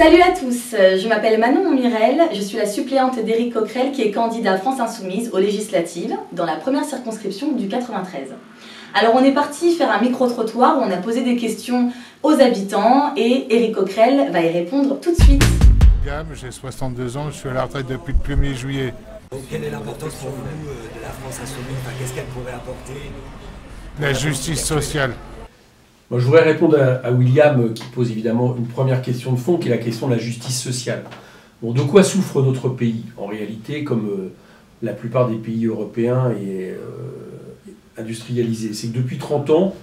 Salut à tous, je m'appelle Manon Mirel, je suis la suppléante d'Éric Coquerel qui est candidat France Insoumise aux législatives dans la première circonscription du 93. Alors on est parti faire un micro-trottoir où on a posé des questions aux habitants et Éric Coquerel va y répondre tout de suite. J'ai 62 ans, je suis à la retraite depuis le 1er juillet. Donc quelle est l'importance pour vous de la France Insoumise? Qu'est-ce qu'elle pourrait apporter? La justice sociale. Moi, je voudrais répondre à William qui pose évidemment une première question de fond qui est la question de la justice sociale. Bon, de quoi souffre notre pays en réalité, comme la plupart des pays européens et industrialisés? C'est que depuis 30 ans,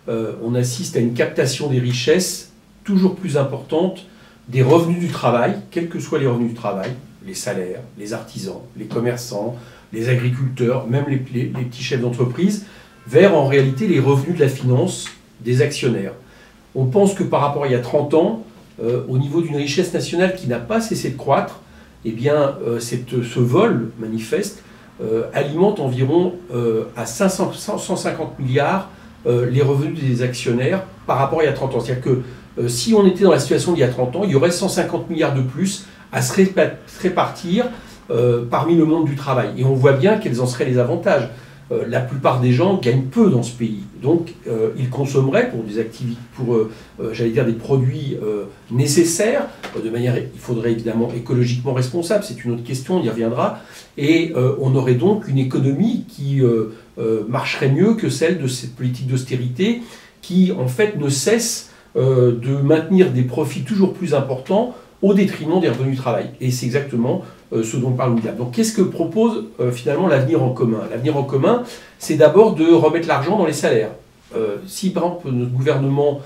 on assiste à une captation des richesses toujours plus importante des revenus du travail, quels que soient les revenus du travail, les salaires, les artisans, les commerçants, les agriculteurs, même les petits chefs d'entreprise, vers en réalité les revenus de la finance des actionnaires. On pense que par rapport à il y a 30 ans, au niveau d'une richesse nationale qui n'a pas cessé de croître, eh bien, ce vol manifeste alimente environ à 150 milliards les revenus des actionnaires par rapport à il y a 30 ans. C'est-à-dire que si on était dans la situation d'il y a 30 ans, il y aurait 150 milliards de plus à se répartir parmi le monde du travail. Et on voit bien quels en seraient les avantages. La plupart des gens gagnent peu dans ce pays. Donc, ils consommeraient pour des activités, j'allais dire, des produits nécessaires, de manière, il faudrait évidemment écologiquement responsable, c'est une autre question, on y reviendra, et on aurait donc une économie qui marcherait mieux que celle de cette politique d'austérité qui, en fait, ne cesse de maintenir des profits toujours plus importants au détriment des revenus du travail. Et c'est exactement ce dont parle William. Donc qu'est-ce que propose finalement l'avenir en commun? L'avenir en commun, c'est d'abord de remettre l'argent dans les salaires. Si par exemple notre gouvernement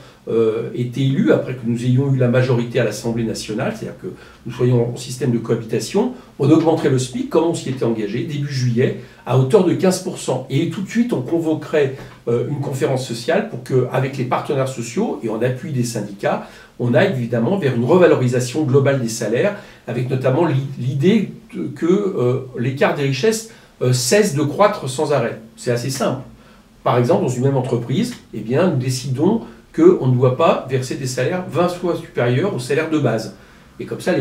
était élu, après que nous ayons eu la majorité à l'Assemblée nationale, c'est-à-dire que nous soyons en système de cohabitation, on augmenterait le SMIC, comme on s'y était engagé, début juillet, à hauteur de 15%. Et tout de suite, on convoquerait une conférence sociale pour qu'avec les partenaires sociaux et en appui des syndicats, on aille évidemment vers une revalorisation globale des salaires, avec notamment l'idée que l'écart des richesses cesse de croître sans arrêt. C'est assez simple. Par exemple, dans une même entreprise, eh bien, nous décidons qu'on ne doit pas verser des salaires 20 fois supérieurs au salaire de base. Et comme ça,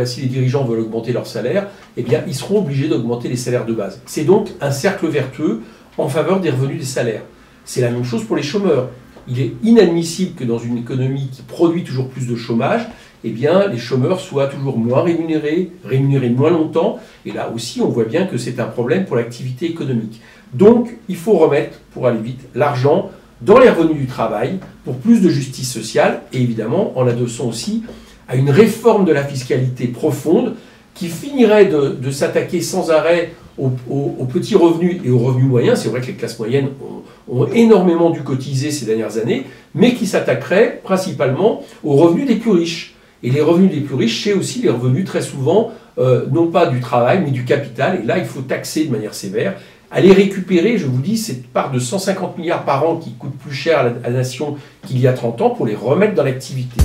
si les dirigeants veulent augmenter leur salaire, eh bien, ils seront obligés d'augmenter les salaires de base. C'est donc un cercle vertueux en faveur des revenus des salaires. C'est la même chose pour les chômeurs. Il est inadmissible que dans une économie qui produit toujours plus de chômage, eh bien, les chômeurs soient toujours moins rémunérés moins longtemps. Et là aussi, on voit bien que c'est un problème pour l'activité économique. Donc, il faut remettre, pour aller vite, l'argent dans les revenus du travail pour plus de justice sociale et évidemment en l'adossant aussi à une réforme de la fiscalité profonde qui finirait de s'attaquer sans arrêt aux petits revenus et aux revenus moyens. C'est vrai que les classes moyennes ont énormément dû cotiser ces dernières années, mais qui s'attaquerait principalement aux revenus des plus riches. Et les revenus des plus riches, c'est aussi les revenus très souvent, non pas du travail, mais du capital. Et là, il faut taxer de manière sévère. Aller récupérer, je vous dis, cette part de 150 milliards par an qui coûte plus cher à la nation qu'il y a 30 ans pour les remettre dans l'activité.